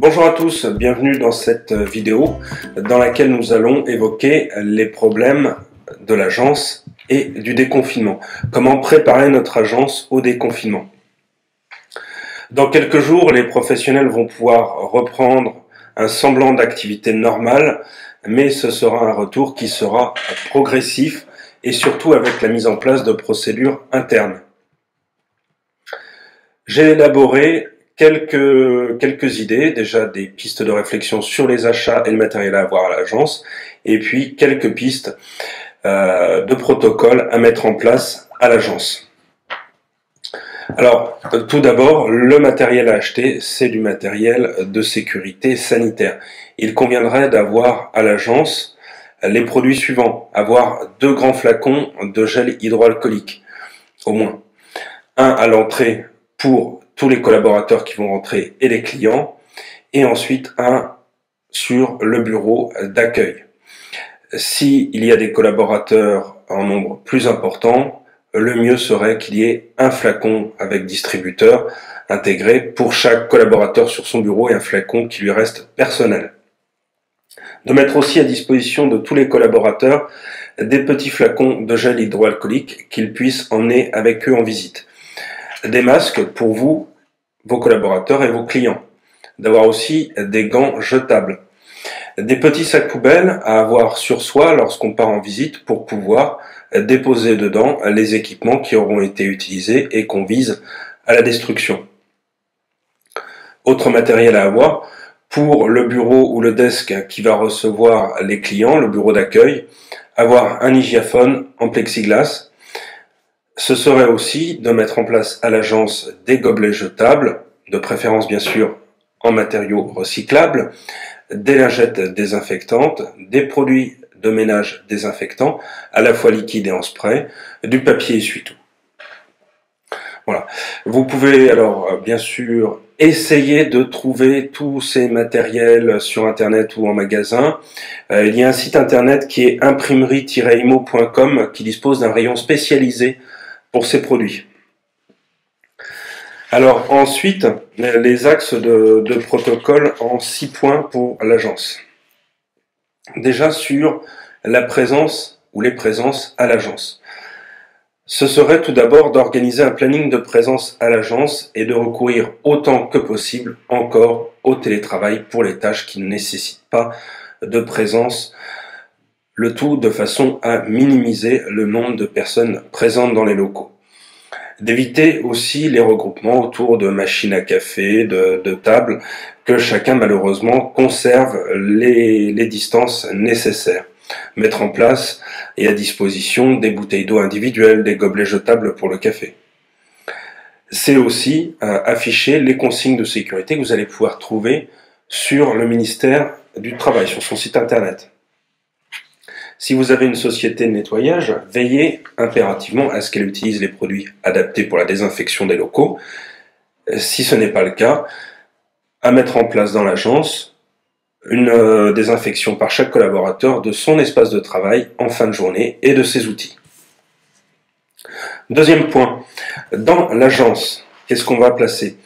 Bonjour à tous, bienvenue dans cette vidéo dans laquelle nous allons évoquer les problèmes de l'agence et du déconfinement. Comment préparer notre agence au déconfinement. Dans quelques jours, les professionnels vont pouvoir reprendre un semblant d'activité normale, mais ce sera un retour qui sera progressif et surtout avec la mise en place de procédures internes. J'ai élaboré quelques idées, déjà des pistes de réflexion sur les achats et le matériel à avoir à l'agence, et puis quelques pistes de protocoles à mettre en place à l'agence. Alors, tout d'abord, le matériel à acheter, c'est du matériel de sécurité sanitaire. Il conviendrait d'avoir à l'agence les produits suivants. Avoir 2 grands flacons de gel hydroalcoolique, au moins. Un à l'entrée pour tous les collaborateurs qui vont rentrer et les clients, et ensuite un sur le bureau d'accueil. S'il y a des collaborateurs en nombre plus important, le mieux serait qu'il y ait un flacon avec distributeur intégré pour chaque collaborateur sur son bureau et un flacon qui lui reste personnel. De mettre aussi à disposition de tous les collaborateurs des petits flacons de gel hydroalcoolique qu'ils puissent emmener avec eux en visite. Des masques pour vous, vos collaborateurs et vos clients. D'avoir aussi des gants jetables. Des petits sacs poubelles à avoir sur soi lorsqu'on part en visite pour pouvoir déposer dedans les équipements qui auront été utilisés et qu'on vise à la destruction. Autre matériel à avoir, pour le bureau ou le desk qui va recevoir les clients, le bureau d'accueil, avoir un hygiaphone en plexiglas. Ce serait aussi de mettre en place à l'agence des gobelets jetables, de préférence bien sûr en matériaux recyclables, des lingettes désinfectantes, des produits de ménage désinfectants, à la fois liquides et en spray, du papier essuie-tout. Voilà. Vous pouvez alors bien sûr essayer de trouver tous ces matériels sur internet ou en magasin. Il y a un site internet qui est imprimerie-imo.com qui dispose d'un rayon spécialisé pour ces produits. Alors ensuite, les axes de protocole en 6 points pour l'agence. Déjà sur la présence ou les présences à l'agence. Ce serait tout d'abord d'organiser un planning de présence à l'agence et de recourir autant que possible encore au télétravail pour les tâches qui ne nécessitent pas de présence, le tout de façon à minimiser le nombre de personnes présentes dans les locaux. D'éviter aussi les regroupements autour de machines à café, de tables, que chacun malheureusement conserve les distances nécessaires. Mettre en place et à disposition des bouteilles d'eau individuelles, des gobelets jetables pour le café. C'est aussi afficher les consignes de sécurité que vous allez pouvoir trouver sur le ministère du Travail, sur son site internet. Si vous avez une société de nettoyage, veillez impérativement à ce qu'elle utilise les produits adaptés pour la désinfection des locaux. Si ce n'est pas le cas, à mettre en place dans l'agence une désinfection par chaque collaborateur de son espace de travail en fin de journée et de ses outils. Deuxième point, dans l'agence, qu'est-ce qu'on va placer?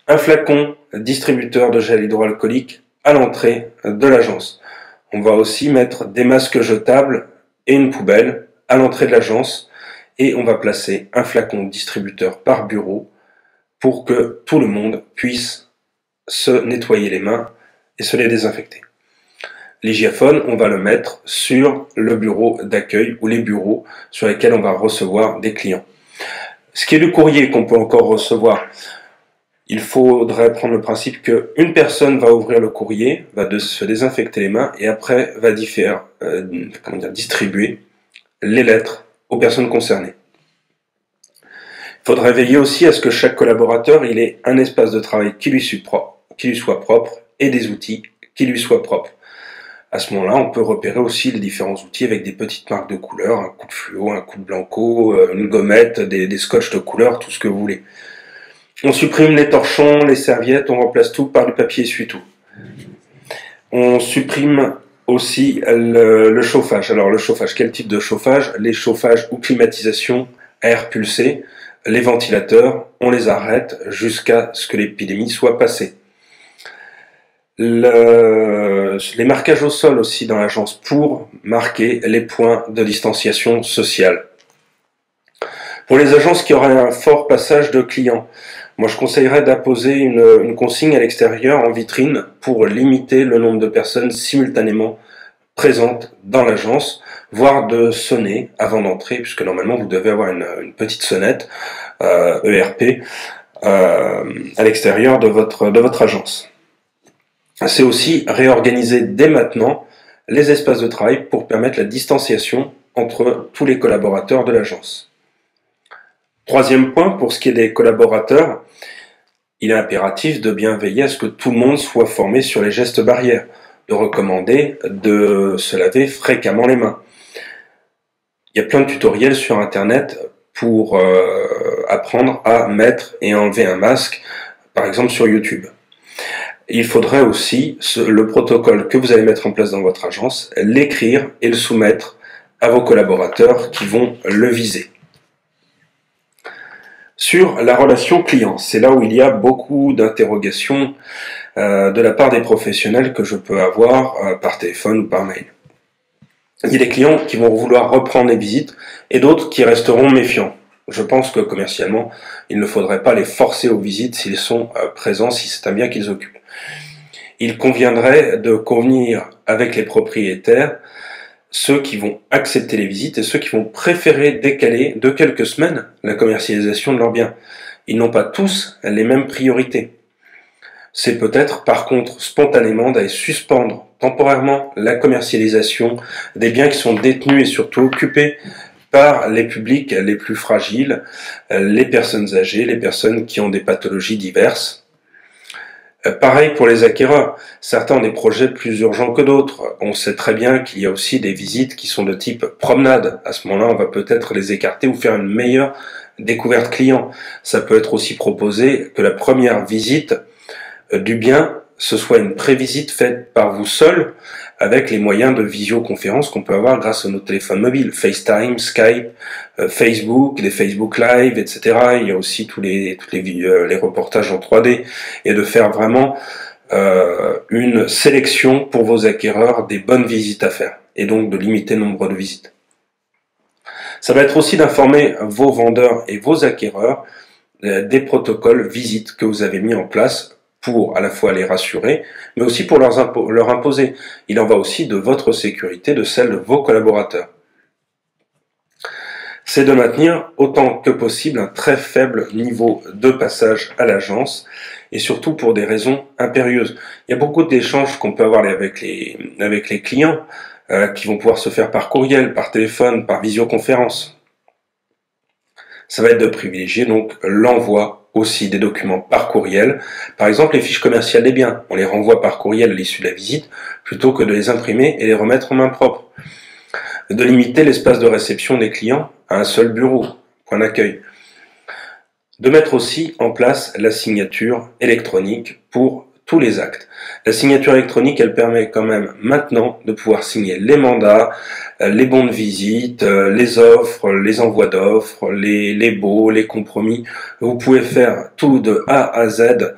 Un flacon distributeur de gel hydroalcoolique à l'entrée de l'agence. On va aussi mettre des masques jetables et une poubelle à l'entrée de l'agence et on va placer un flacon distributeur par bureau pour que tout le monde puisse se nettoyer les mains et se les désinfecter. L'hygiaphone, on va le mettre sur le bureau d'accueil ou les bureaux sur lesquels on va recevoir des clients. Ce qui est du courrier qu'on peut encore recevoir, il faudrait prendre le principe qu'une personne va ouvrir le courrier, va se désinfecter les mains et après va distribuer les lettres aux personnes concernées. Il faudrait veiller aussi à ce que chaque collaborateur il ait un espace de travail qui lui soit propre et des outils qui lui soient propres. À ce moment-là, on peut repérer aussi les différents outils avec des petites marques de couleurs, un coup de fluo, un coup de blanco, une gommette, des scotch de couleur, tout ce que vous voulez. On supprime les torchons, les serviettes, on remplace tout par du papier essuie-tout. On supprime aussi le chauffage. Alors le chauffage, quel type de chauffage? Les chauffages ou climatisation à air pulsé, les ventilateurs, on les arrête jusqu'à ce que l'épidémie soit passée. Les marquages au sol aussi dans l'agence pour marquer les points de distanciation sociale. Pour les agences qui auraient un fort passage de clients, moi je conseillerais d'apposer une consigne à l'extérieur en vitrine pour limiter le nombre de personnes simultanément présentes dans l'agence, voire de sonner avant d'entrer, puisque normalement vous devez avoir une petite sonnette ERP à l'extérieur de votre agence. C'est aussi réorganiser dès maintenant les espaces de travail pour permettre la distanciation entre tous les collaborateurs de l'agence. Troisième point, pour ce qui est des collaborateurs, il est impératif de bien veiller à ce que tout le monde soit formé sur les gestes barrières, de recommander de se laver fréquemment les mains. Il y a plein de tutoriels sur internet pour apprendre à mettre et enlever un masque, par exemple sur YouTube. Il faudrait aussi, le protocole que vous allez mettre en place dans votre agence, l'écrire et le soumettre à vos collaborateurs qui vont le viser. Sur la relation client, c'est là où il y a beaucoup d'interrogations de la part des professionnels que je peux avoir par téléphone ou par mail. Il y a des clients qui vont vouloir reprendre les visites et d'autres qui resteront méfiants. Je pense que commercialement, il ne faudrait pas les forcer aux visites s'ils sont présents, si c'est un bien qu'ils occupent. Il conviendrait de convenir avec les propriétaires ceux qui vont accepter les visites et ceux qui vont préférer décaler de quelques semaines la commercialisation de leurs biens. Ils n'ont pas tous les mêmes priorités. C'est peut-être par contre spontanément d'aller suspendre temporairement la commercialisation des biens qui sont détenus et surtout occupés par les publics les plus fragiles, les personnes âgées, les personnes qui ont des pathologies diverses. Pareil pour les acquéreurs, certains ont des projets plus urgents que d'autres. On sait très bien qu'il y a aussi des visites qui sont de type promenade. À ce moment-là, on va peut-être les écarter ou faire une meilleure découverte client. Ça peut être aussi proposé que la première visite du bien, ce soit une prévisite faite par vous seul, avec les moyens de visioconférence qu'on peut avoir grâce à nos téléphones mobiles, FaceTime, Skype, Facebook, les Facebook Live, etc. Il y a aussi tous les reportages en 3D, et de faire vraiment une sélection pour vos acquéreurs des bonnes visites à faire, et donc de limiter le nombre de visites. Ça va être aussi d'informer vos vendeurs et vos acquéreurs des protocoles visites que vous avez mis en place pour à la fois les rassurer, mais aussi pour leur imposer. Il en va aussi de votre sécurité, de celle de vos collaborateurs. C'est de maintenir autant que possible un très faible niveau de passage à l'agence, et surtout pour des raisons impérieuses. Il y a beaucoup d'échanges qu'on peut avoir avec les clients, qui vont pouvoir se faire par courriel, par téléphone, par visioconférence. Ça va être de privilégier donc l'envoi aussi des documents par courriel. Par exemple, les fiches commerciales des biens, on les renvoie par courriel à l'issue de la visite, plutôt que de les imprimer et les remettre en main propre. De limiter l'espace de réception des clients à un seul bureau, point d'accueil. De mettre aussi en place la signature électronique pour tous les actes. La signature électronique, elle permet quand même maintenant de pouvoir signer les mandats, les bons de visite, les offres, les envois d'offres, les baux, les compromis. Vous pouvez faire tout de A à Z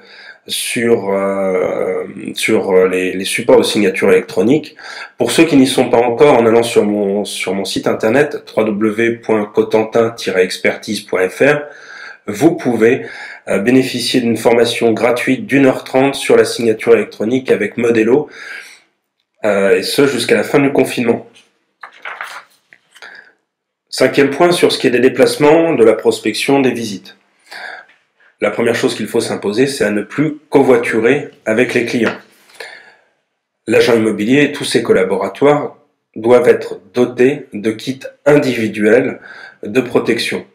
sur les supports de signature électronique. Pour ceux qui n'y sont pas encore, en allant sur mon site internet www.cotentin-expertise.fr, vous pouvez bénéficier d'une formation gratuite d'1h30 sur la signature électronique avec Modelo, et ce jusqu'à la fin du confinement. Cinquième point sur ce qui est des déplacements, de la prospection, des visites. La première chose qu'il faut s'imposer, c'est à ne plus covoiturer avec les clients. L'agent immobilier et tous ses collaborateurs doivent être dotés de kits individuels de protection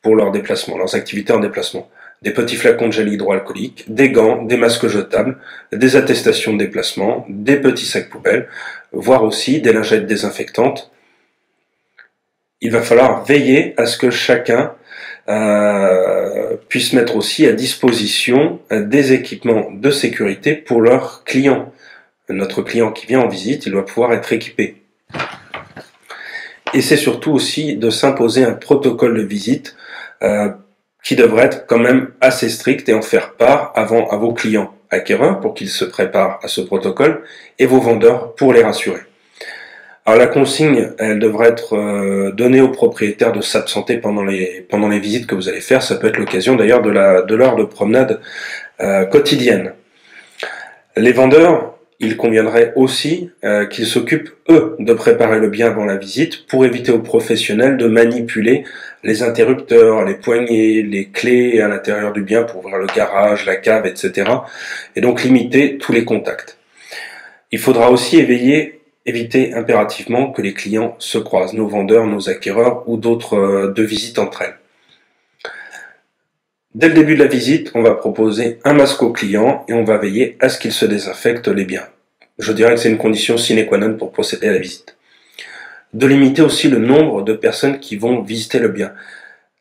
pour leurs déplacements, leurs activités en déplacement. Des petits flacons de gel hydroalcoolique, des gants, des masques jetables, des attestations de déplacement, des petits sacs poubelles, voire aussi des lingettes désinfectantes. Il va falloir veiller à ce que chacun puisse mettre aussi à disposition des équipements de sécurité pour leurs clients. Notre client qui vient en visite, il doit pouvoir être équipé. Et c'est surtout aussi de s'imposer un protocole de visite qui devrait être quand même assez strict et en faire part avant à vos clients, acquéreurs pour qu'ils se préparent à ce protocole et vos vendeurs pour les rassurer. Alors la consigne, elle devrait être donnée au propriétaire de s'absenter pendant les visites que vous allez faire. Ça peut être l'occasion d'ailleurs de l'heure de promenade quotidienne. Les vendeurs, il conviendrait aussi qu'ils s'occupent, eux, de préparer le bien avant la visite pour éviter aux professionnels de manipuler les interrupteurs, les poignées, les clés à l'intérieur du bien pour ouvrir le garage, la cave, etc. Et donc limiter tous les contacts. Il faudra aussi éviter impérativement que les clients se croisent, nos vendeurs, nos acquéreurs ou d'autres de visite entre elles. Dès le début de la visite, on va proposer un masque au client et on va veiller à ce qu'il se désinfecte les biens. Je dirais que c'est une condition sine qua non pour procéder à la visite. De limiter aussi le nombre de personnes qui vont visiter le bien.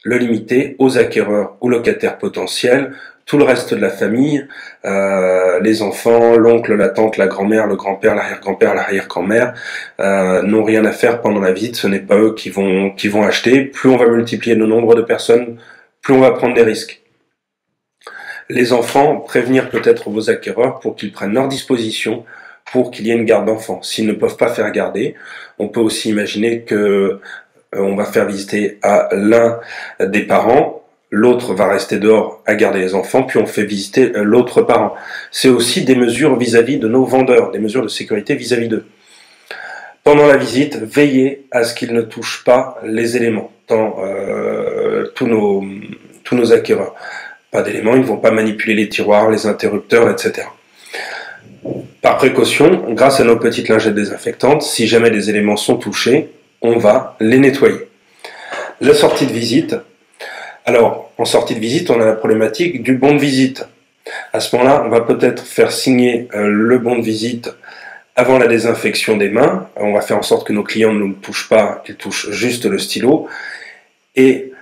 Le limiter aux acquéreurs ou locataires potentiels, tout le reste de la famille, les enfants, l'oncle, la tante, la grand-mère, le grand-père, l'arrière-grand-père, l'arrière-grand-mère, n'ont rien à faire pendant la visite, ce n'est pas eux qui vont acheter. Plus on va multiplier le nombre de personnes, plus on va prendre des risques. Les enfants, prévenir peut-être vos acquéreurs pour qu'ils prennent leur disposition pour qu'il y ait une garde d'enfants. S'ils ne peuvent pas faire garder, on peut aussi imaginer que on va faire visiter à l'un des parents, l'autre va rester dehors à garder les enfants, puis on fait visiter l'autre parent. C'est aussi des mesures vis-à-vis de nos vendeurs, des mesures de sécurité vis-à-vis d'eux. Pendant la visite, veillez à ce qu'ils ne touchent pas les éléments, tous nos acquéreurs. Pas d'éléments, ils ne vont pas manipuler les tiroirs, les interrupteurs, etc. Par précaution, grâce à nos petites lingettes désinfectantes, si jamais des éléments sont touchés, on va les nettoyer. La sortie de visite. Alors, en sortie de visite, on a la problématique du bon de visite. À ce moment-là, on va peut-être faire signer le bon de visite avant la désinfection des mains. On va faire en sorte que nos clients ne nous touchent pas, qu'ils touchent juste le stylo. Et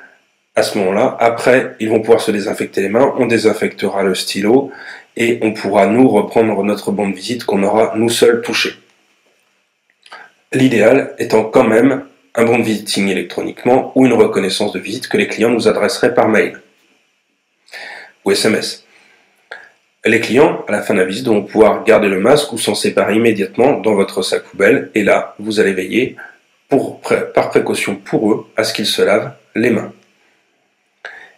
à ce moment-là, après, ils vont pouvoir se désinfecter les mains, on désinfectera le stylo et on pourra nous reprendre notre bon de visite qu'on aura nous seuls touché. L'idéal étant quand même un bon de visite signé électroniquement ou une reconnaissance de visite que les clients nous adresseraient par mail ou SMS. Les clients, à la fin de la visite, vont pouvoir garder le masque ou s'en séparer immédiatement dans votre sac poubelle et là, vous allez veiller par précaution pour eux à ce qu'ils se lavent les mains.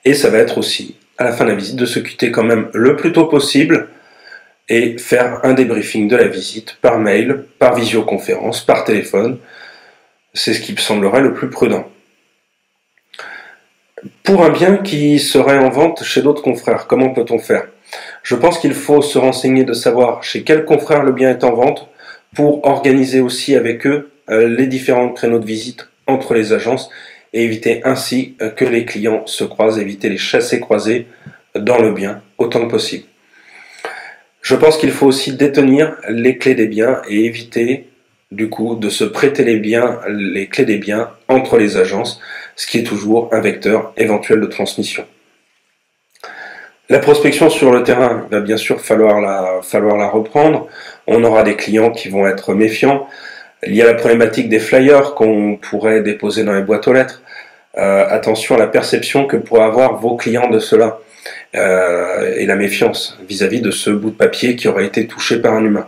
Et ça va être aussi, à la fin de la visite, de se quitter quand même le plus tôt possible et faire un débriefing de la visite par mail, par visioconférence, par téléphone. C'est ce qui me semblerait le plus prudent. Pour un bien qui serait en vente chez d'autres confrères, comment peut-on faire? Je pense qu'il faut se renseigner de savoir chez quel confrère le bien est en vente pour organiser aussi avec eux les différents créneaux de visite entre les agences et éviter ainsi que les clients se croisent, éviter les chassés-croisés dans le bien autant que possible. Je pense qu'il faut aussi détenir les clés des biens et éviter du coup de se prêter les clés des biens entre les agences, ce qui est toujours un vecteur éventuel de transmission. La prospection sur le terrain, il va bien sûr falloir la reprendre. On aura des clients qui vont être méfiants. Il y a la problématique des flyers qu'on pourrait déposer dans les boîtes aux lettres. Attention à la perception que pourraient avoir vos clients de cela et la méfiance vis-à-vis de ce bout de papier qui aurait été touché par un humain.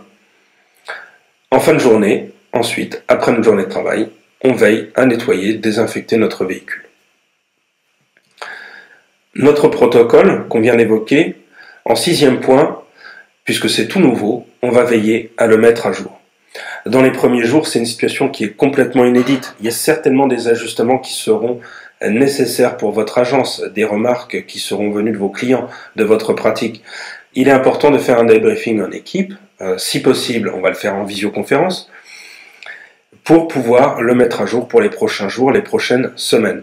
En fin de journée, ensuite, après une journée de travail, on veille à nettoyer, désinfecter notre véhicule. Notre protocole qu'on vient d'évoquer, en 6e point, puisque c'est tout nouveau, on va veiller à le mettre à jour. Dans les premiers jours, c'est une situation qui est complètement inédite. Il y a certainement des ajustements qui seront nécessaires pour votre agence, des remarques qui seront venues de vos clients, de votre pratique. Il est important de faire un débriefing en équipe. Si possible, on va le faire en visioconférence pour pouvoir le mettre à jour pour les prochains jours, les prochaines semaines.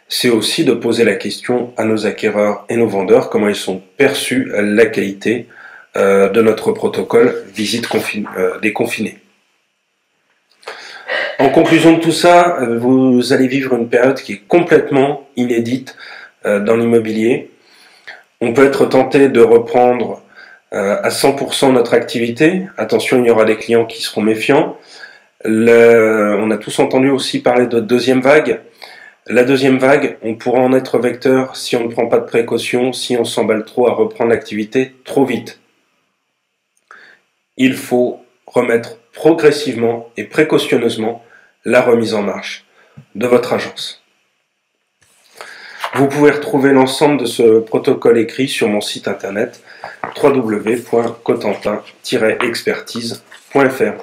C'est aussi de poser la question à nos acquéreurs et nos vendeurs comment ils sont perçus la qualité de notre protocole visite déconfinée. En conclusion de tout ça, vous allez vivre une période qui est complètement inédite dans l'immobilier. On peut être tenté de reprendre à 100% notre activité. Attention, il y aura des clients qui seront méfiants. On a tous entendu aussi parler de deuxième vague. La deuxième vague, on pourra en être vecteur si on ne prend pas de précautions, si on s'emballe trop à reprendre l'activité trop vite. il faut remettre progressivement et précautionneusement la remise en marche de votre agence. Vous pouvez retrouver l'ensemble de ce protocole écrit sur mon site internet www.cotentin-expertise.fr.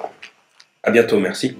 À bientôt, merci.